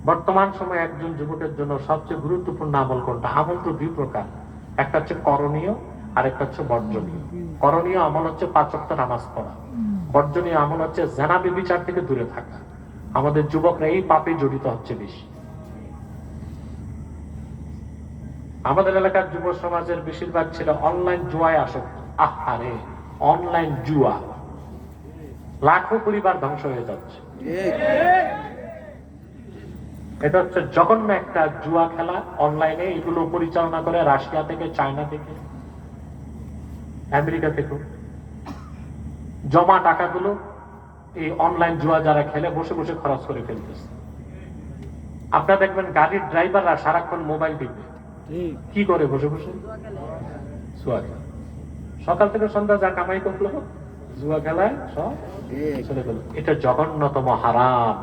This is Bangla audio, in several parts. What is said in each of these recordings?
বর্তমান সময়ে একজন যুবকের জন্য সবচেয়ে গুরুত্বপূর্ণ আমল কোনটা? আমল তো দুই প্রকার, একটা হচ্ছে করণীয় আর একটা হচ্ছে বর্জনীয়। করণীয় আমল হচ্ছে 5 ওয়াক্ত নামাজ পড়া, বর্জনীয় আমল হচ্ছে জেনা ব্যভিচার থেকে দূরে থাকা। আমাদের যুবকরা এই পাপে জড়িত হচ্ছে বেশি। আমাদের এলাকার যুব সমাজের বেশিরভাগ ছিল অনলাইন জুয়ায় আসক্ত। আহারে, অনলাইন জুয়া, লাখো পরিবার ধ্বংস হয়ে যাচ্ছে। এটা হচ্ছে জঘন্য একটা জুয়া খেলা। অনলাইনে এগুলো পরিচালনা করে রাশিয়া থেকে, চায়না থেকে, আমেরিকা থেকে। জমা টাকাগুলো এই অনলাইন জুয়া যারা খেলে বসে বসে খরচ করে ফেলতেছে। আপনারা দেখবেন গাড়ির ড্রাইভাররা সারাক্ষণ মোবাইল টিপে কি করে? বসে বসে জুয়া খেলা। সকাল থেকে সন্ধ্যা যা কামাই করলো জুয়া খেলায় সব চলে গেল। এটা জঘন্যতম হারাম।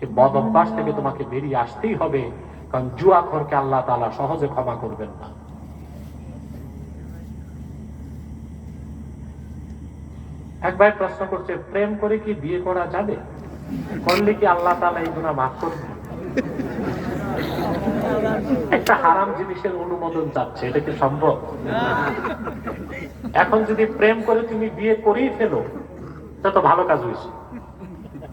এই বদ অভ্যাস থেকে তোমাকে বেরিয়ে আসতেই হবে, কারণ জুয়াখোরকে আল্লাহ তাআলা সহজে ক্ষমা করবেন না। এক ভাই প্রশ্ন করছে, প্রেম করে কি বিয়ে করা যাবে? করলে কি আল্লাহ তাআলা এই গুনাহ মাফ করবেন? একটা হারাম জিনিসের অনুমোদন চাচ্ছে, এটা কি সম্ভব? এখন যদি প্রেম করে তুমি বিয়ে করেই ফেলো, তা তো ভালো কাজ হয়েছে।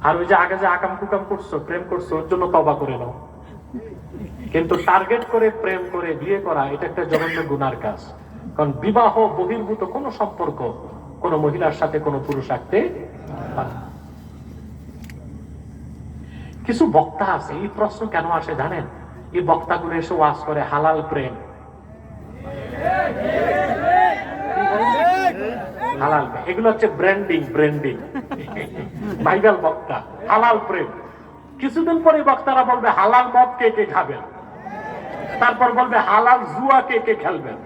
আর ওই যে আগে যে আকাম কুকাম করছো, প্রেম করছো, ওর জন্য তওবা করে নাও। কিন্তু টার্গেট করে প্রেম করে বিয়ে করা, এটা একটা জঘন্য গুনার কাজ। কারণ বিবাহ বহির্ভূত কোন সম্পর্ক কোন মহিলার সাথে কোন পুরুষ রাখতে পারে না। কিছু বক্তা আছে, এই প্রশ্ন কেন আসে জানেন? এই বক্তাগুলো এসে ওয়াজ করে হালাল প্রেম, হালাল প্রেম। এগুলো হচ্ছে ব্র্যান্ডিং, ভাইরাল বক্তা। হালাল প্রেম। কিছুদিন পরে বক্তারা বলবে হালাল মদ কে কে খাবেন, তারপর বলবে হালাল জুয়া কে কে খেলবেন।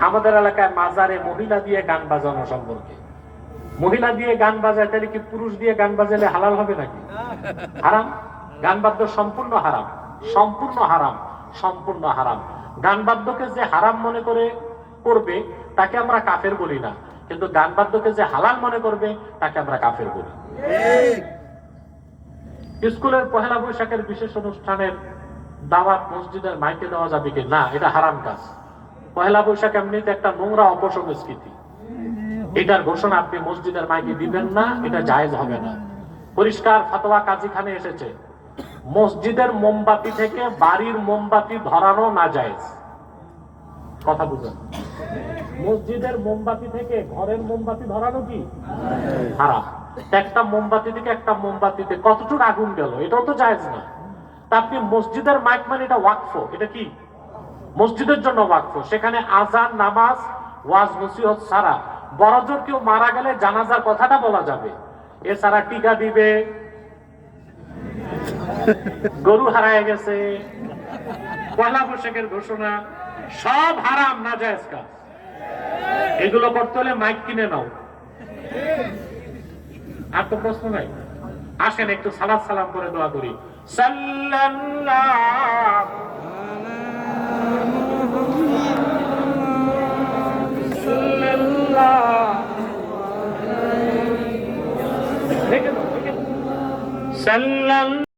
আমাদের এলাকায় মাজারে মহিলা দিয়ে গান বাজানো সম্পর্কে, মহিলা দিয়ে গান বাজায়, তাহলে কি পুরুষ দিয়ে গান বাজালে হালাল হবে নাকি? হারাম। গান বাদ্য সম্পূর্ণ হারাম, সম্পূর্ণ হারাম, সম্পূর্ণ হারাম। গান বাদ্যকে যে হারাম মনে করে করবে তাকে আমরা কাফের বলি না, কিন্তু গান বাদ্যকে যে হালাল মনে করবে তাকে আমরা কাফের বলি। স্কুলের পহেলা বৈশাখের বিশেষ অনুষ্ঠানের দাওয়াত মসজিদের মাইকে দেওয়া যাবে কি না? এটা হারাম কাজ। পহেলা বৈশাখ এমনিতে একটা নোংরা অপসংস্কৃতি, এটার ঘোষণা আপনি মসজিদের মাইকে দিবেন না, এটা জায়েজ হবে না। পরিষ্কার ফতোয়া কাজীখানে এসেছে, মসজিদের মোমবাতি থেকে বাড়ির মোমবাতি ধরানো না জায়েজ। কথা বুঝেন? মসজিদের মোমবাতি থেকে ঘরের মোমবাতি ধরানো কি হারাম। একটা মোমবাতি থেকে একটা মোমবাতিতে কতটুকু আগুন গেল, এটাও তো জায়েজ না। তা আপনি মসজিদের মাইক, মানে এটা ওয়াকফ, এটা কি মসজিদের জন্য ওয়াকফ। সেখানে আজান, নামাজ, ওয়াজ নসিহত ছাড়া বড়জোর কেউ মারা গেলে জানাজার কথাটা বলা যাবে। এছাড়া টিকা দিবে, গরু হারায় গেছে, পয়লা বৈশাখের ঘোষণা, সব হারাম, নাজায়েজ কাজ। এগুলো করতে হলে মাইক কিনে নাও। আর তো প্রশ্ন নাই। আসেন একটু সালাত সালাম করে দোয়া করি। সাল্লাল্লাহু সাল্লাল্লাহু